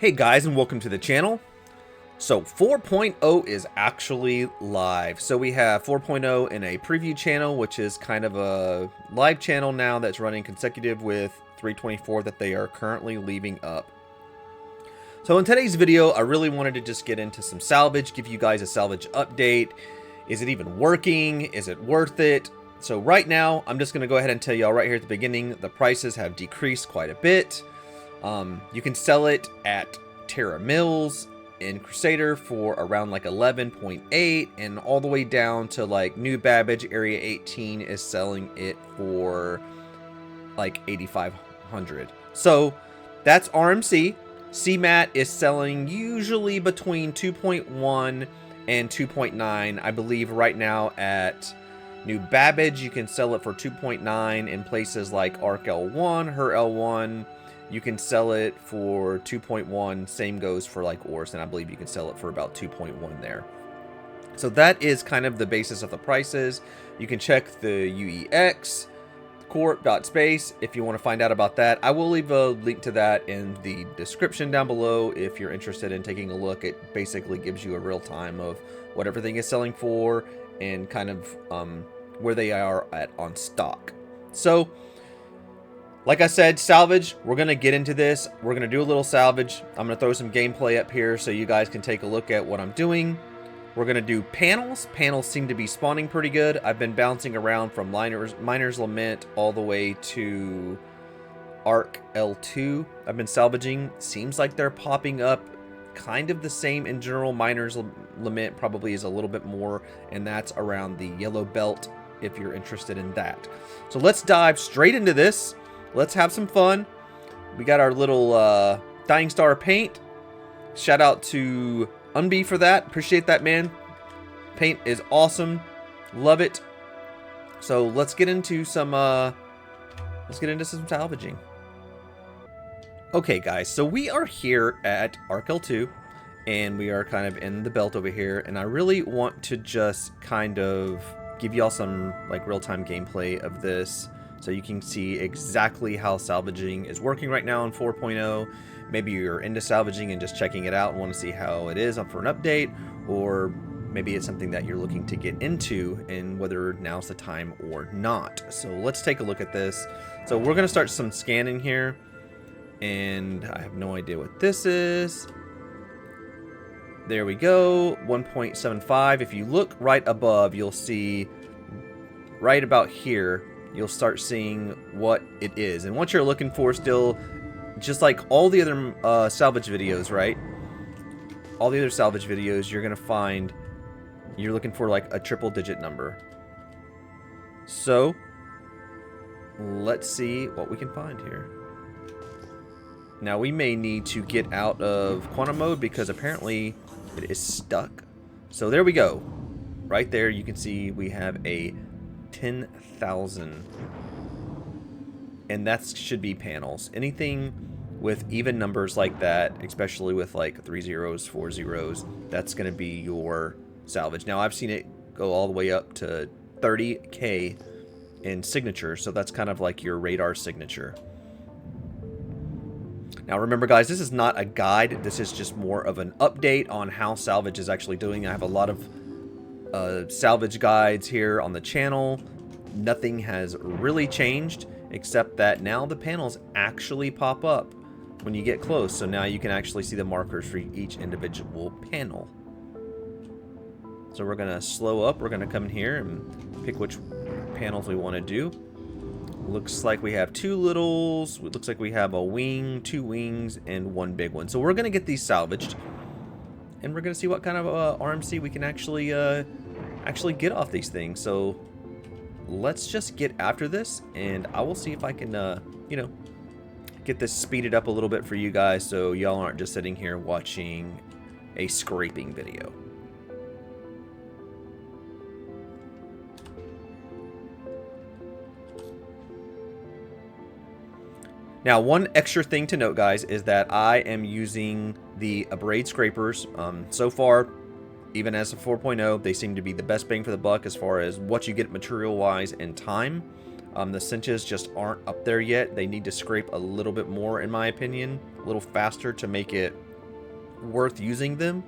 Hey guys, and welcome to the channel. So 4.0 is actually live. So we have 4.0 in a preview channel, which is kind of a live channel now that's running consecutive with 3.24 that they are currently leaving up. So in today's video, I really wanted to just get into some salvage, give you guys a salvage update. Is it even working? Is it worth it? So right now, I'm just going to go ahead and tell y'all right here at the beginning, the prices have decreased quite a bit. You can sell it at Terra Mills in Crusader for around like 11.8, and all the way down to like New Babbage Area 18 is selling it for like 8,500. So that's RMC. CMAT is selling usually between 2.1 and 2.9. I believe right now at New Babbage you can sell it for 2.9 in places like Arc L1, Her L1. You can sell it for 2.1. Same goes for like Ors, and I believe you can sell it for about 2.1 there. So that is kind of the basis of the prices. You can check the AUEC, CORP.space if you want to find out about that. I will leave a link to that in the description down below if you're interested in taking a look. It basically gives you a real time of what everything is selling for and kind of where they are at on stock. So like I said, salvage, we're going to get into this. We're going to do a little salvage. I'm going to throw some gameplay up here so you guys can take a look at what I'm doing. We're going to do panels. Panels seem to be spawning pretty good. I've been bouncing around from Miner's Lament all the way to Arc L2. I've been salvaging. Seems like they're popping up kind of the same in general. Miner's Lament probably is a little bit more, and that's around the yellow belt if you're interested in that. So let's dive straight into this. Let's have some fun. We got our little Dying Star paint. Shout out to Unbee for that. Appreciate that, man. Paint is awesome. Love it. So let's get into some salvaging. Okay, guys. So we are here at Arc L2, and we are kind of in the belt over here. And I really want to just kind of give y'all some like real-time gameplay of this, so you can see exactly how salvaging is working right now in 4.0. Maybe you're into salvaging and just checking it out and want to see how it is up for an update, or maybe it's something that you're looking to get into and whether now's the time or not. So let's take a look at this. So we're going to start some scanning here, and I have no idea what this is. There we go, 1.75. If you look right above, you'll see right about here, you'll start seeing what it is. And what you're looking for still, just like all the other salvage videos, right? All the other salvage videos, you're going to find, you're looking for like a triple digit number. So let's see what we can find here. Now we may need to get out of quantum mode because apparently it is stuck. So there we go. Right there you can see we have a 10,000, and that should be panels. Anything with even numbers like that, especially with like 3 zeros, 4 zeros, that's going to be your salvage. Now I've seen it go all the way up to 30k in signature, so that's kind of like your radar signature. Now remember guys, this is not a guide, this is just more of an update on how salvage is actually doing. I have a lot of salvage guides here on the channel. Nothing has really changed except that now the panels actually pop up when you get close, so now you can actually see the markers for each individual panel. So we're gonna slow up, we're gonna come in here and pick which panels we want to do. Looks like we have two littles, it looks like we have a wing, two wings, and one big one. So we're gonna get these salvaged, and we're gonna see what kind of RMC we can actually get off these things. So let's just get after this, and I will see if I can you know, get this speeded up a little bit for you guys, so y'all aren't just sitting here watching a scraping video. Now, one extra thing to note, guys, is that I am using the Abrade scrapers. So far, even as a 4.0, they seem to be the best bang for the buck as far as what you get material-wise and time. The cinches just aren't up there yet. They need to scrape a little bit more, in my opinion, a little faster to make it worth using them.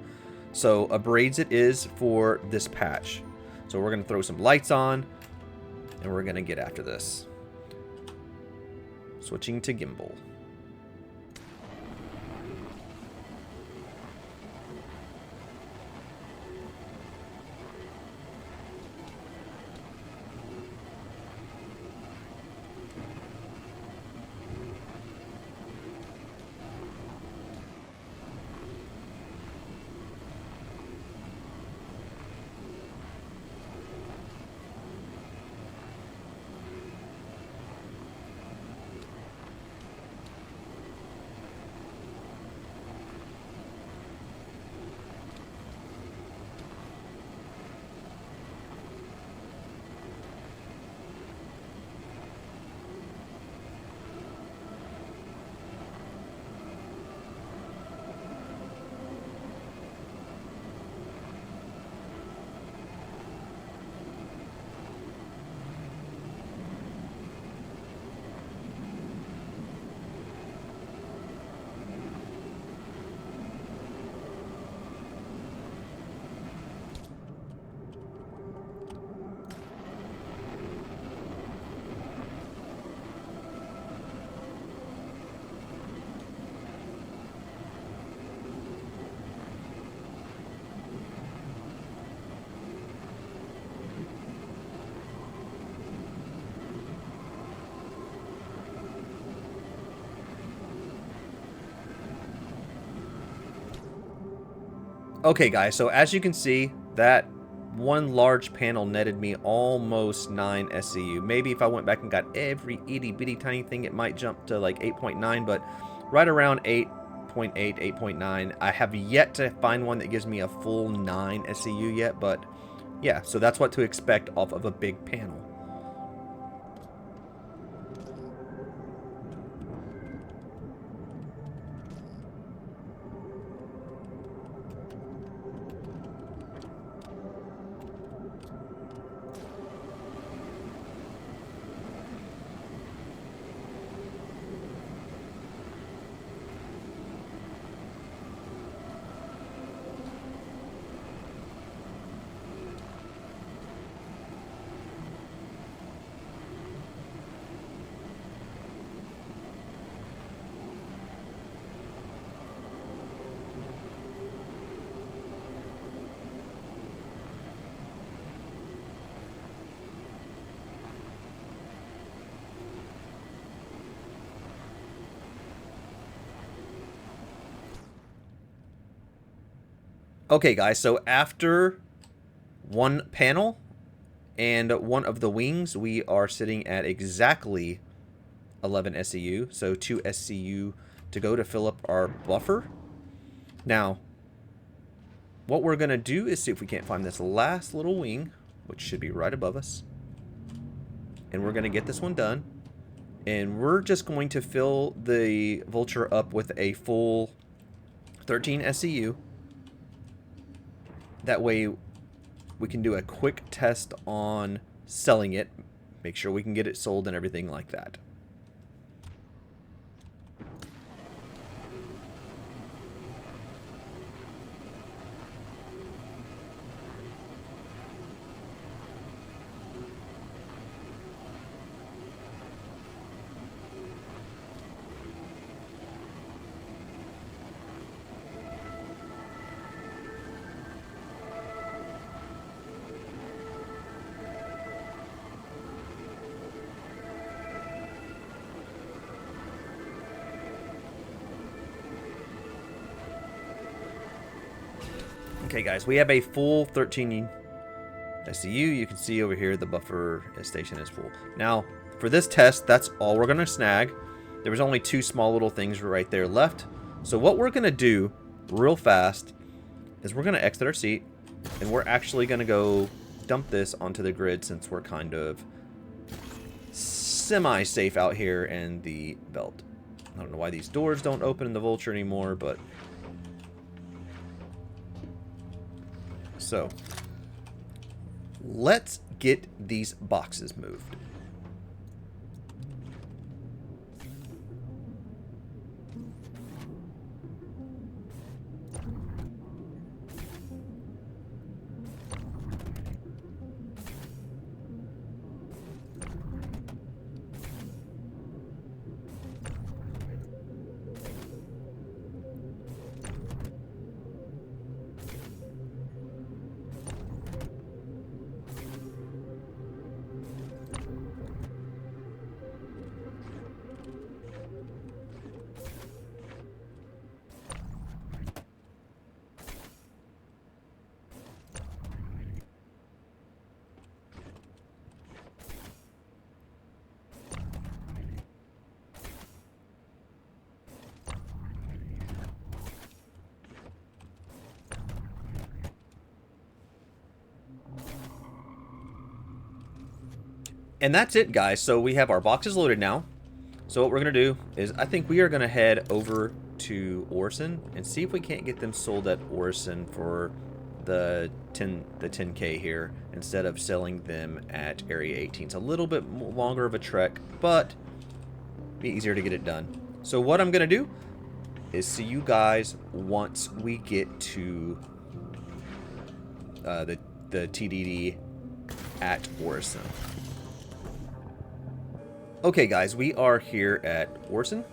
So abrades it is for this patch. So we're going to throw some lights on, and we're going to get after this. Switching to gimbal. Okay guys, so as you can see, that one large panel netted me almost 9 SCU. Maybe if I went back and got every itty bitty tiny thing, it might jump to like 8.9, but right around 8.8, 8.9. I have yet to find one that gives me a full 9 SCU yet, but yeah, so that's what to expect off of a big panel. Okay guys, so after one panel and one of the wings, we are sitting at exactly 11 SCU, so 2 SCU to go to fill up our buffer. Now, what we're going to do is see if we can't find this last little wing, which should be right above us. And we're going to get this one done. And we're just going to fill the vulture up with a full 13 SCU. That way we can do a quick test on selling it, make sure we can get it sold and everything like that. Okay guys, we have a full 13 SCU. You can see over here the buffer station is full. Now, for this test, that's all we're going to snag. There was only 2 small little things right there left. So what we're going to do real fast is we're going to exit our seat, and we're actually going to go dump this onto the grid since we're kind of semi-safe out here in the belt. I don't know why these doors don't open in the Vulture anymore, but... So, let's get these boxes moved. And that's it, guys. So we have our boxes loaded now. So what we're going to do is I think we are going to head over to Orison and see if we can't get them sold at Orison for the 10K here instead of selling them at Area 18. It's a little bit longer of a trek, but be easier to get it done. So what I'm going to do is see you guys once we get to the TDD at Orison. Okay, guys, we are here at Orison,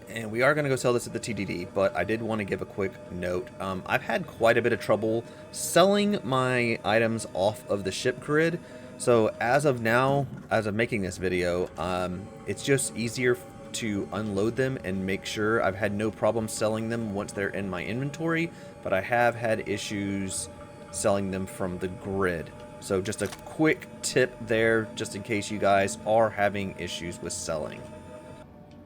and we are going to go sell this at the TDD, but I did want to give a quick note. I've had quite a bit of trouble selling my items off of the ship grid, so as of now, as of making this video, it's just easier to unload them and make sure. I've had no problem selling them once they're in my inventory, but I have had issues selling them from the grid. So just a quick tip there, just in case you guys are having issues with selling.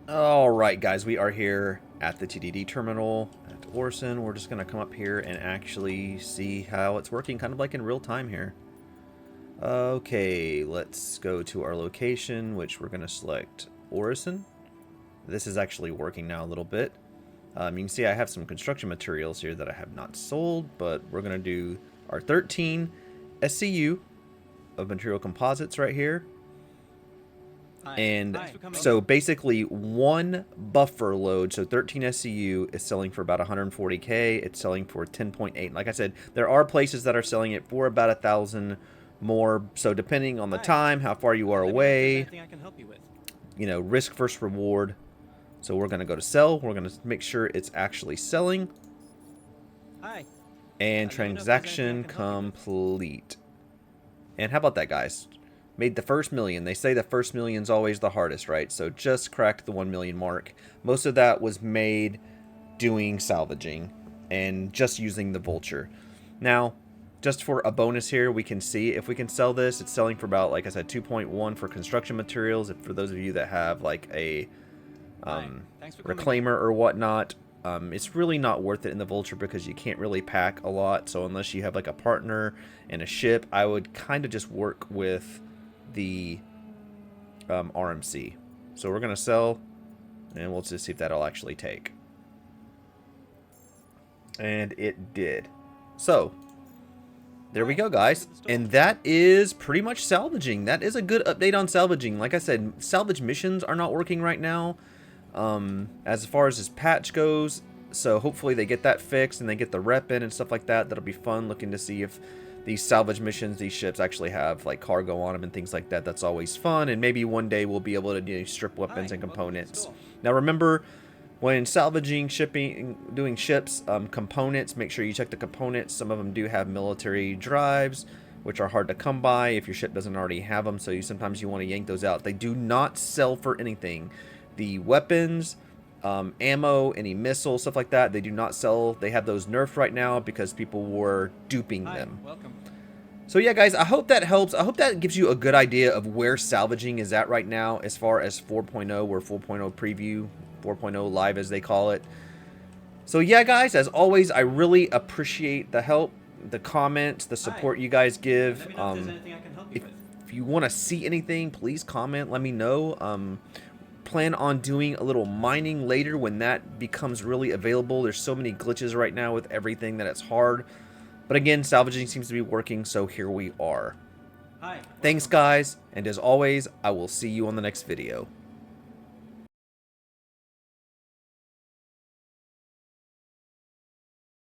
Alright guys, we are here at the TDD terminal at Orison. We're just going to come up here and actually see how it's working, kind of like in real time here. Okay, let's go to our location, which we're going to select Orison. This is actually working now a little bit. You can see I have some construction materials here that I have not sold, but we're going to do our 13 SCU of material composites right here. And so basically one buffer load, so 13 SCU is selling for about 140K. It's selling for 10.8. Like I said, there are places that are selling it for about 1,000 more. So depending on the time, how far you are away, you know, risk versus reward. So we're going to go to sell. We're going to make sure it's actually selling. And transaction complete. And how about that, guys? Made the first million. They say the first million's always the hardest, right? So just cracked the 1 million mark. Most of that was made doing salvaging and just using the vulture. Now, just for a bonus here, we can see if we can sell this. It's selling for about, like I said, 2.1 for construction materials. If for those of you that have like a reclaimer or whatnot, it's really not worth it in the vulture because you can't really pack a lot. So unless you have like a partner and a ship, I would kind of just work with the RMC. So we're going to sell, and we'll just see if that'll actually take. And it did. So there we go, guys. And that is pretty much salvaging. That is a good update on salvaging. Like I said, salvage missions are not working right now. As far as this patch goes, so hopefully they get that fixed and they get the rep in and stuff like that. That'll be fun, looking to see if these salvage missions, these ships actually have like cargo on them and things like that. That's always fun, and maybe one day we'll be able to do strip weapons and components. Now remember, when salvaging, shipping, doing ships, components, make sure you check the components. Some of them do have military drives, which are hard to come by if your ship doesn't already have them, so sometimes you want to yank those out. They do not sell for anything. The weapons, ammo, any missiles, stuff like that, they do not sell. They have those nerfed right now because people were duping them. Welcome. So yeah, guys, I hope that helps. I hope that gives you a good idea of where salvaging is at right now as far as 4.0 or 4.0 preview, 4.0 live as they call it. So yeah, guys, as always, I really appreciate the help, the comments, the support you guys give. If you want to see anything, please comment, let me know. Plan on doing a little mining later when that becomes really available. There's so many glitches right now with everything that it's hard. But again, salvaging seems to be working, so here we are. Thanks, guys, and as always, I will see you on the next video.